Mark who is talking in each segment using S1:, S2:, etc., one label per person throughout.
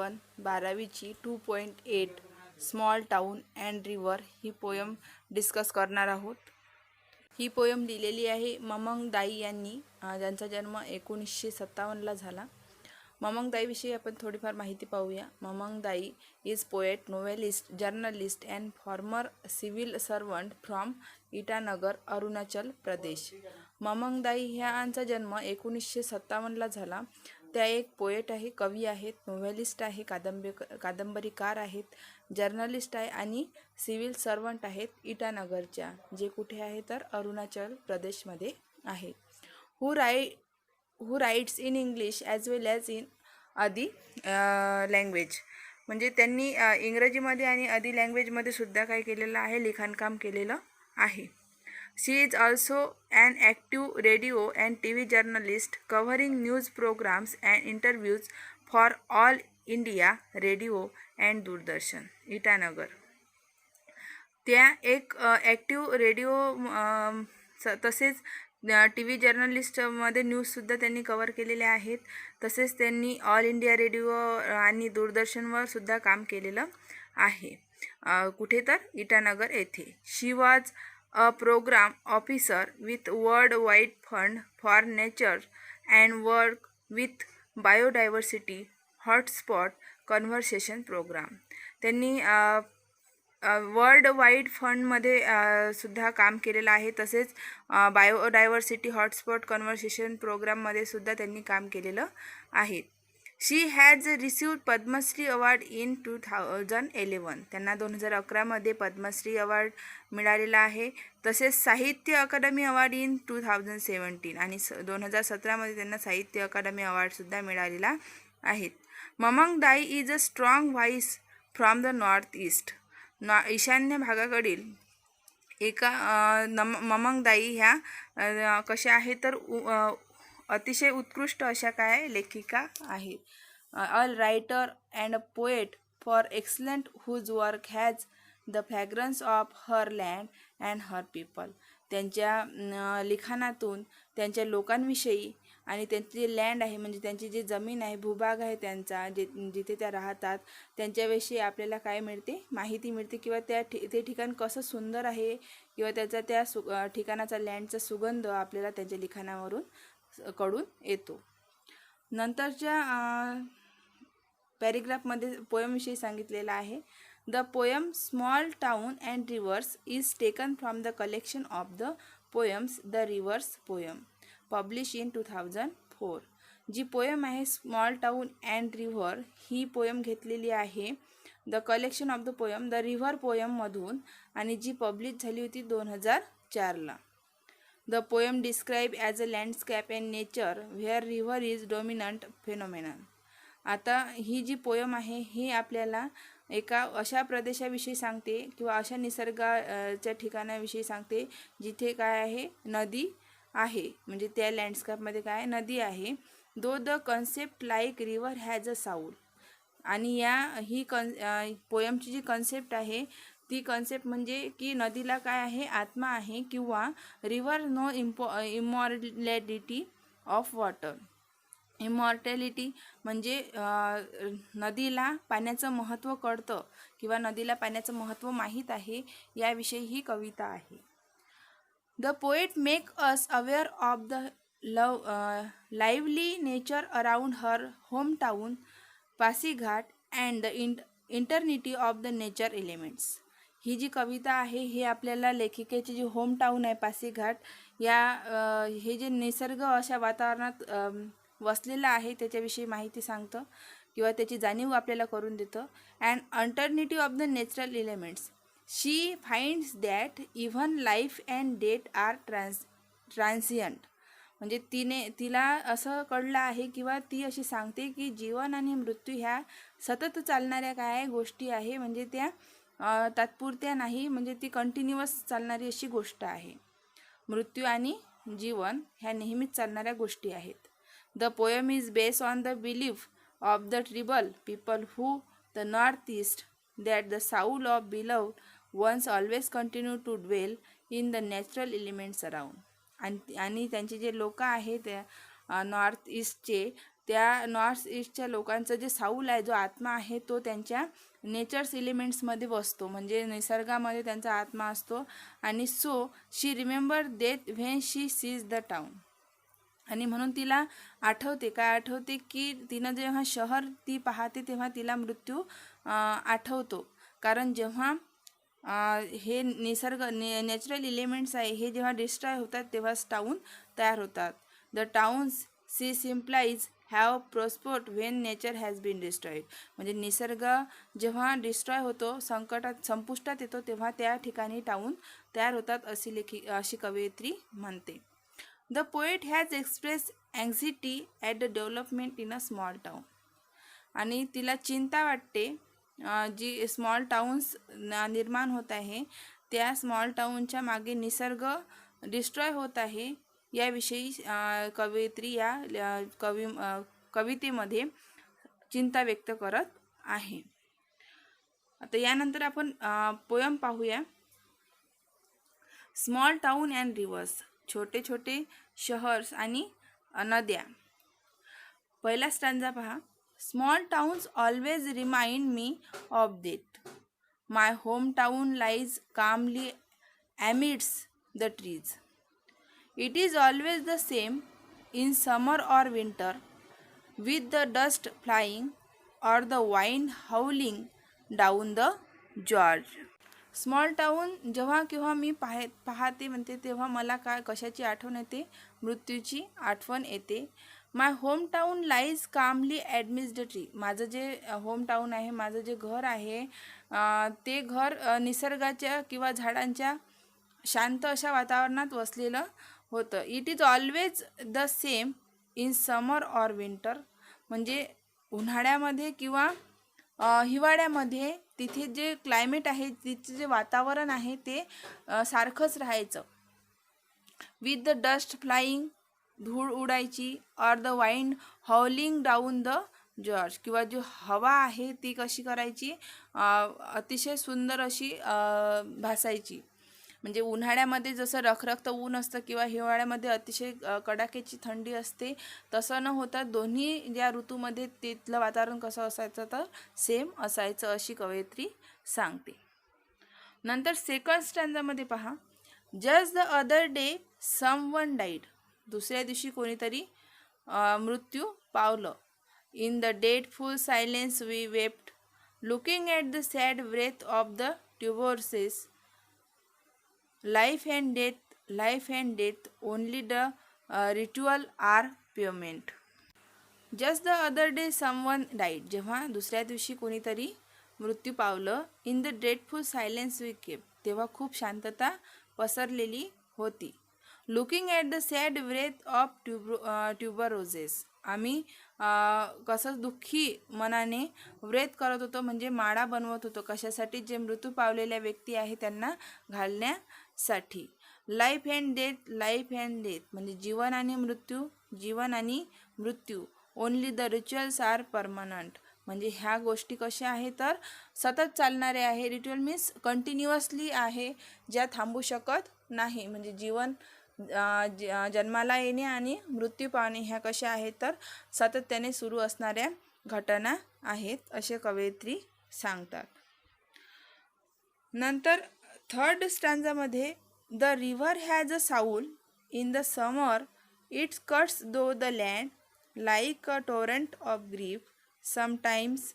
S1: आपण 12वीची 2.8 small town and river ही poem discuss करणार आहोत. ही पोयम लिहिलेली आहे ममंग दाई यांनी, ज्यांचा जन्म 1957ला झाला. ममंग दाईविषयी आपण थोडीफार माहिती पाहूया. Mamang Dai is poet, novelist, journalist and former civil servant from Itanagar, Arunachal Pradesh. Mamang Dai ह्यांचा जन्म 1957ला झाला. त्या एक पोएट आहे, कवी आहेत, नोव्हेलिस्ट आहे, कादंबरीकार आहेत, जर्नलिस्ट आहे आणि सिव्हिल सर्वंट आहेत इटानगरच्या, जे कुठे आहे तर अरुणाचल प्रदेशमध्ये आहे. Who writes in English as well as in Adi language. म्हणजे त्यांनी इंग्रजीमध्ये आणि अदी लँग्वेजमध्ये सुद्धा काय केलेलं आहे, लिखाणकाम केलेलं आहे. She is also an active radio and TV journalist covering news programs and interviews for All India Radio and Doordarshan, Itanagar. त्या एक ॲक्टिव्ह रेडिओ तसेच टी व्ही जर्नलिस्टमध्ये न्यूजसुद्धा त्यांनी कवर केलेले आहेत. तसेच त्यांनी ऑल इंडिया रेडिओ आणि दूरदर्शनवर सुद्धा काम केलेलं आहे. कुठे तर इटानगर येथे. शी was a program officer with Worldwide Fund for Nature and work with biodiversity hotspot conservation program. त्यांनी वर्ल्ड वाईड फंडमध्ये सुद्धा काम केलेलं आहे. तसेच बायोडायव्हर्सिटी हॉटस्पॉट कन्व्हर्सेशन प्रोग्राममध्ये सुद्धा त्यांनी काम केलेलं आहे. शी has received Padmashri award in 2011. त्यांना 2011मध्ये पद्मश्री अवॉर्ड मिळालेला आहे. तसेच साहित्य अकादमी अवॉर्ड इन 2017 आणि 2017मध्ये त्यांना साहित्य अकादमी अवॉर्डसुद्धा मिळालेला आहे. Mamang Dai is a strong voice from the north east. ईशान्य भागाकडील एका ममंग दाई ह्या कशा आहे तर अतिशय उत्कृष्ट अशा काय लेखिका आहेत. A writer and a poet for excellent whose work has the fragrance of her land and her people. त्यांच्या लिखाणातून त्यांच्या लोकांविषयी आणि त्यांची जे लँड आहे, म्हणजे त्यांची जी जमीन आहे, भूभाग आहे त्यांचा, जिथे त्या राहतात, त्यांच्याविषयी आपल्याला काय मिळते, माहिती मिळते. किंवा ते ठिकाण कसं सुंदर आहे किंवा त्याचा त्या ठिकाणाचा लँडचा सुगंध आपल्याला त्यांच्या लिखाणावरून कडून येतो. नंतरच्या पॅरेग्राफमध्ये पोयमविषयी सांगितलेलं आहे. The poem small town and rivers is taken from the collection of the poems the river poem publish in 2004. जी पोयम आहे स्मॉल टाऊन अँड रिव्हर, ही पोयम घेतलेली आहे the collection of the poem the river पोयममधून आणि जी publish झाली होती 2004ला. The poem described as a landscape and nature where river is dominant phenomenon. आता ही जी पोयम आहे ही आपल्याला एका अशा प्रदेशाविषयी सांगते किंवा अशा निसर्गाच्या ठिकाणाविषयी सांगते जिथे काय आहे, नदी आहे. म्हणजे त्या लँडस्केपमध्ये काय नदी आहे. Though the concept like river has a soul. आणि ही पोयमची जी कन्सेप्ट आहे ती कन्सेप्ट म्हणजे की नदीला काय आहे, आत्मा आहे. किंवा रिव्हर नो इमॉर्टॅलिटी ऑफ वॉटर. इमॉर्टॅलिटी म्हणजे नदीला पाण्याचं महत्त्व कळतं किंवा नदीला पाण्याचं महत्त्व माहीत आहे, याविषयी ही कविता आहे. The poet make us aware of the lively nature around her home town Pasighat and the eternity of the nature elements. ही जी कविता आहे ही आपल्याला लेखिकेची जी होम टाऊन आहे पासीघाट, हे जे निसर्ग अशा वातावरणात वसलेलं आहे त्याच्याविषयी माहिती सांगतं किंवा त्याची जाणीव आपल्याला करून देतं. And alternative of the natural elements. She finds that even life and death are transient. म्हणजे तिला असं कळलं आहे किंवा ती अशी सांगते की जीवन आणि मृत्यू ह्या सतत चालणाऱ्या काय गोष्टी आहे, म्हणजे त्या तात्पुरत्या नाही, म्हणजे ती कंटिन्युअस चालणारी अशी गोष्ट आहे. मृत्यू आणि जीवन ह्या नेहमीच चालणाऱ्या गोष्टी आहेत. The poem is based on the belief of the tribal people who the north east that the soul of beloved ones always continue to dwell in the natural elements around. आणि त्यांचे जे लोक आहेत नॉर्थ ईस्टचे, त्या north ईस्टच्या लोकांचं जे साऊल आहे, जो आत्मा आहे, तो त्यांच्या नेचर्स एलिमेंट्समध्ये बसतो, म्हणजे निसर्गामध्ये त्यांचा आत्मा असतो. आणि so she remember death when she sees the town. आणि म्हणून तिला आठवते, काय आठवते की तिनं जेव्हा शहर ती पाहते तेव्हा तिला मृत्यू आठवतो. कारण जेव्हा हे नॅचरल एलिमेंट्स आहे, हे जेव्हा डिस्ट्रॉय होतात तेव्हाच टाऊन तयार होतात. द टाउन्स सी सिम्प्लाइज have prospered when nature has been destroyed. म्हणजे निसर्ग जेव्हा डिस्ट्रॉय होतो, संपुष्टात येतो, तेव्हा त्या ठिकाणी टाऊन तयार होतात, अशी कवयित्री म्हणते. The poet has express anxiety at the development in a small town. आणि तिला चिंता वाटते, जी स्मॉल टाउन्स निर्माण होत आहे, त्या स्मॉल टाउनच्या मागे निसर्ग डिस्ट्रॉय होत आहे, याविषयी कवयित्री या कवितेमध्ये चिंता व्यक्त करत आहे. आता यानंतर आपण पोयम पाहूया. Small town and rivers. छोटे छोटे शहर्स आणि नद्या. पहिला स्टँजा पहा. Small towns always remind me of death. My home town lies calmly amidst the trees. It is always the same in summer or winter, with the dust flying or the wind howling down the gorge. Small town जेव्हा केव्हा मी पाहते म्हणते, तेव्हा मला कशाची आठवण येते? मृत्यूची आठवण येते. My home town lies calmly amidst the tree. माझं जे होम टाउन आहे, माझं जे घर आहे, ते घर निसर्गाच्या किंवा झाडांच्या शांत अशा वातावरणात वसलेलं होतं. It is always the same in summer or winter. म्हणजे उन्हाळ्यामध्ये किंवा हिवाळ्यामध्ये तिथे जे क्लायमेट आहे, तिथे जे वातावरण आहे, ते सारखंच राहायचं. विथ द डस्ट फ्लाइंग, धूळ उडायची, or the wind howling down the gorge. किंवा जी हवा आहे ती कशी करायची? अतिशय सुंदर अशी भासायची. म्हणजे उन्हाळ्यामध्ये जसं रखरखतं ऊन असतं किंवा हिवाळ्यामध्ये अतिशय कडाक्याची थंडी असते, तसं न होता दोन्ही ज्या ऋतूमध्ये तिथलं वातावरण कसं असायचं, तर सेम असायचं, अशी कवयित्री सांगते. नंतर सेकंड स्टँजामध्ये पहा. Just the other day someone died. दुसऱ्या दिवशी कोणीतरी मृत्यू पावलं. In the dreadful silence we wept, looking at the sad breath of the tuberoses. Life and death only the ritual are permanent. Just the other day someone died. जेव्हा दुसऱ्या दिवशी कोणीतरी मृत्यू पावलं. In the dreadful silence we केप. तेव्हा खूप शांतता पसरलेली होती. Looking at the sad breath of tuberoses. आम्ही कसं दुःखी मनाने व्रेत करत होतो, म्हणजे माळा बनवत होतो. कशासाठी? जे मृत्यू पावलेल्या व्यक्ती आहे त्यांना घालण्यासाठी. लाईफ अँड डेथ म्हणजे जीवन आणि मृत्यू. Only the rituals are permanent. म्हणजे ह्या गोष्टी कशा आहे, तर सतत चालणारे आहे. रिच्युअल मीन्स कंटिन्युअसली आहे, ज्या थांबू शकत नाही. म्हणजे जीवन जन्माला येणे आणि मृत्यू पावणे ह्या कशा आहेत, तर सातत्याने सुरू असणाऱ्या घटना आहेत, असे कवयित्री सांगतात. नंतर थर्ड स्टँजामध्ये. The river has a soul in the summer, it's cuts though the land like a torrent of grief. Sometimes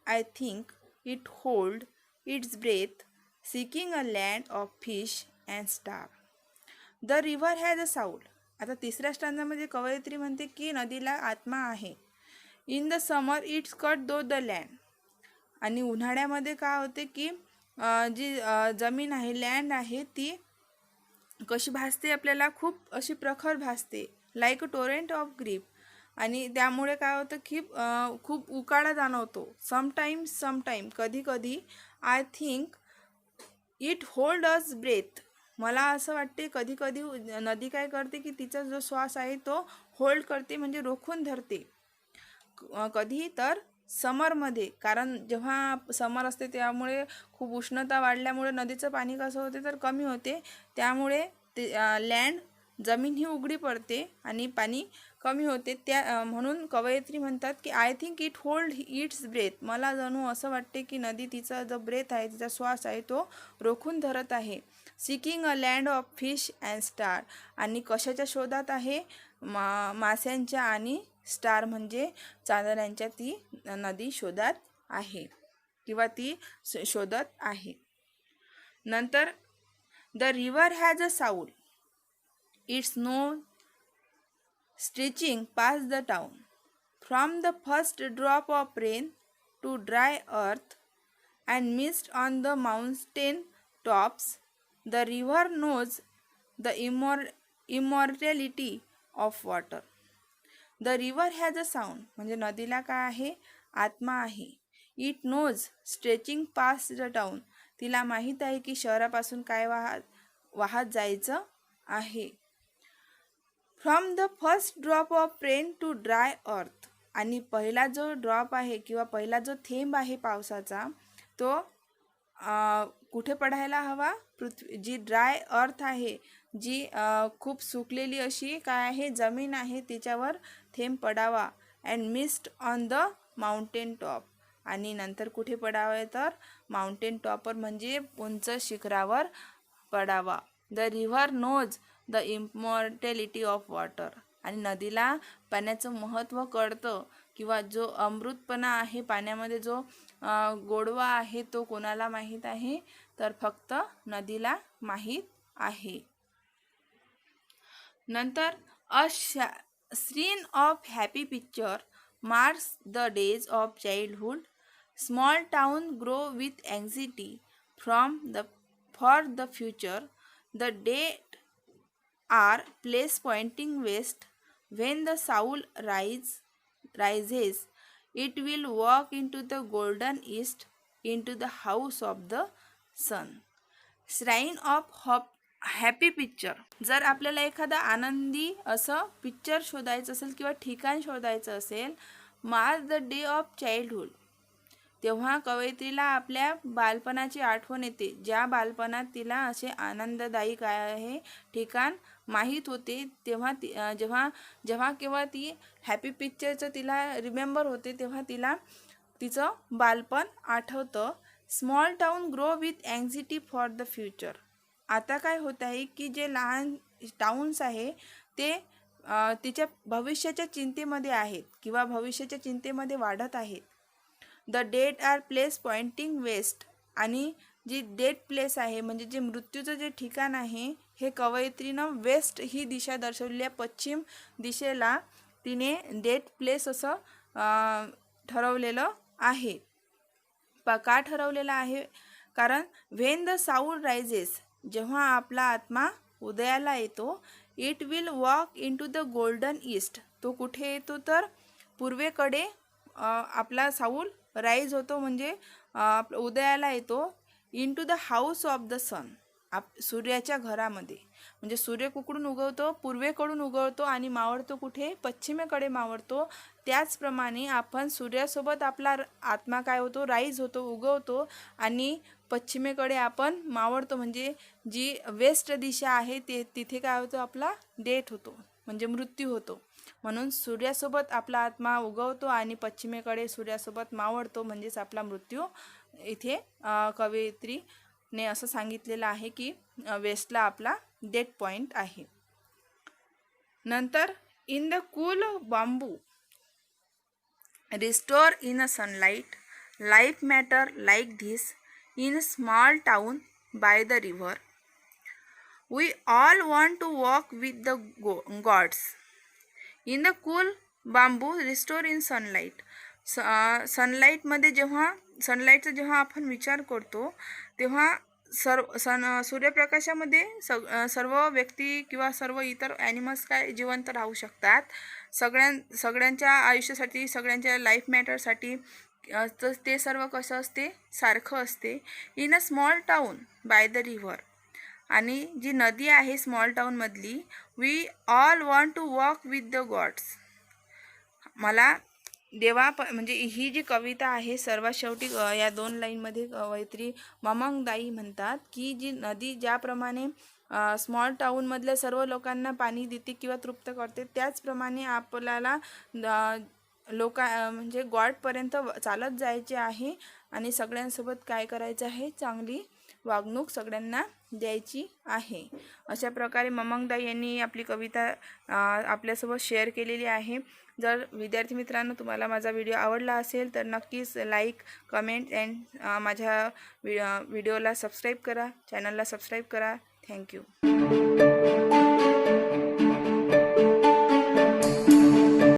S1: I think it hold its breath, seeking a land of fish and star. The river has a soul. आता तिसऱ्या स्टँजामध्ये कवयित्री म्हणते की नदीला आत्मा आहे. In the summer it's cut though the land. आणि उन्हाळ्यामध्ये काय होते की जी जमीन आहे, लँड आहे, ती कशी भासते आपल्याला? खूप अशी प्रखर भासते. Like a Torrent of grief. आणि त्यामुळे काय होतं की खूप उकाडा जाणवतो. समटाईम कधी I think it hold us breath. मला असं वाटते कधी नदी काय करते की तिचा जो श्वास आहे तो होल्ड करते, म्हणजे रोखून धरते. कधी? तर समरमध्ये. कारण जेव्हा समर असते त्यामुळे खूप उष्णता वाढल्यामुळे नदीचं पाणी कसं होते, तर कमी होते. त्यामुळे ते लँड जमीन ही उघडी पडते आणि पाणी कमी होते, त्या म्हणून कवयित्री म्हणतात की I think it hold it's breath. मला जणू असं वाटते की नदी तिचा जो ब्रेथ आहे, तिचा श्वास आहे, तो रोखून धरत आहे. Seeking a land of fish and star. आणि कशाच्या शोधात आहे? मास्यांच्या आणि स्टार म्हणजे चांदण्यांच्या ती नदी शोधात आहे किंवा ती शोधत आहे. नंतर the river has a soul, it's no stretching past the town. From the first drop of rain to dry earth and mist on the mountain tops, the river knows the immortality of water. The river has a sound. म्हणजे नदीला काय आहे? आत्मा आहे. It knows stretching past the town. तिला माहीत आहे की शहरापासून काय वाहत जायचं आहे. From the first drop of rain to dry earth. आणि पहिला जो ड्रॉप आहे किंवा पहिला जो थेंब आहे पावसाचा, तो कुठे पडायला हवा? पृथ्वी, जी ड्राय अर्थ आहे, जी खूप सुकलेली अशी काय आहे? जमीन आहे, तिच्यावर थेंब पडावा. And mist on the mountain top. आणि नंतर कुठे पडावे? तर माउंटेन टॉपर म्हणजे उंच शिखरावर पडावा. The river knows the immortality of water. आणि नदीला पाण्याचं महत्त्व कळतं किंवा जो अमृतपणा आहे पाण्यामध्ये, जो गोडवा आहे, तो कोणाला माहीत आहे? तर फक्त नदीला माहीत आहे. नंतर a scene of happy picture marks the days of childhood. Small town grow with anxiety for the future. The date are place pointing west. When the soul rises, it will walk into the golden east, into the house of the sun. Shrine of happy picture. जर आपल्याला एखादा आनंदी असं picture शोधायचं असेल किंवा ठिकाण शोधायचं असेल, mark the day of childhood. तेव्हा कवयित्रीला आपल्या बालपणाची आठवण येते, ज्या बालपणात तिला असे आनंददायी काय आहे ठिकाण माहीत होते. तेव्हा जेव्हा केव्हा ती हॅपी पिक्चरचं तिला रिमेंबर होते, तेव्हा तिला तिचं बालपण आठवतं. Small town grow with anxiety for the future. आता काय होत आहे की जे लहान टाउन्स आहे ते तिच्या भविष्याच्या चिंतेमध्ये आहेत किंवा भविष्याच्या चिंतेमध्ये वाढत आहेत. The date are place pointing west. आणि जी डेट प्लेस आहे म्हणजे जे मृत्यूचं जे ठिकाण आहे, हे कवयित्रीनं वेस्ट ही दिशा दर्शवलेली आहे. पश्चिम दिशेला तिने डेट प्लेस असं ठरवलेलं आहे. का ठरवलेलं आहे? कारण व्हेन द साऊल रायझेस, जेव्हा आपला आत्मा उदयाला येतो, it will walk in to the golden east. तो कुठे येतो? तर पूर्वेकडे आपला साऊल राईज होतो म्हणजे उदयाला येतो. In to the house of the sun. सूर्याच्या घरामध्ये. म्हणजे सूर्य कुकडून उगवतो? पूर्वेकडून उगवतो आणि मावळतो कुठे? पश्चिमेकडे मावळतो. त्याचप्रमाणे आपण सूर्यासोबत आपला आत्मा काय होतो? राईज होतो, उगवतो आणि पश्चिमेकडे आपण मावळतो. म्हणजे जी वेस्ट दिशा आहे तिथे काय होतो? आपला डेथ होतो म्हणजे मृत्यू होतो. म्हणून सूर्यासोबत आपला आत्मा उगवतो आणि पश्चिमेकडे सूर्यासोबत मावळतो, म्हणजेच आपला मृत्यू. इथे कवयित्रीने असं सांगितलेलं आहे की वेस्टला आपला डेट पॉइंट आहे. नंतर in the cool bamboo restore in a sunlight life matter like this in a small town by the river. We all want to walk with the gods. In the cool bamboo restore in sunlight. सनलाईटमध्ये सनलाईटचा जेव्हा आपण विचार करतो तेव्हा सूर्यप्रकाशामध्ये सर्व व्यक्ती किंवा सर्व इतर ॲनिमल्स काय जिवंत राहू शकतात. सगळ्यांच्या आयुष्यासाठी, सगळ्यांच्या लाईफ मॅटरसाठी ते सर्व कसं असते? सारखं असते. In a small town by the river. आणि जी नदी आहे स्मॉल टाउनमधली, we all want to walk with the gods. मला म्हणजे ही जी कविता आहे सर्वात शेवटी या 2 लाईनमध्ये कवयित्री ममंग दाई म्हणतात की जी नदी ज्याप्रमाणे स्मॉल टाऊनमधल्या सर्व लोकांना पाणी देते किंवा तृप्त करते, त्याचप्रमाणे आपल्याला म्हणजे गॉडपर्यंत चालत जायचे आहे आणि सगळ्यांसोबत काय करायचं आहे, चांगली वागणूक सगळ्यांना द्यायची आहे. अशा प्रकारे ममंगदाई यांनी आपली कविता आपल्यासोबत शेअर केलेली आहे. जर विद्यार्थी मित्रांनो तुम्हाला माझा व्हिडिओ आवडला असेल तर नक्कीच लाईक, कमेंट अँड माझ्या व्हिडिओला सबस्क्राईब करा, चॅनलला सबस्क्राईब करा. थँक्यू.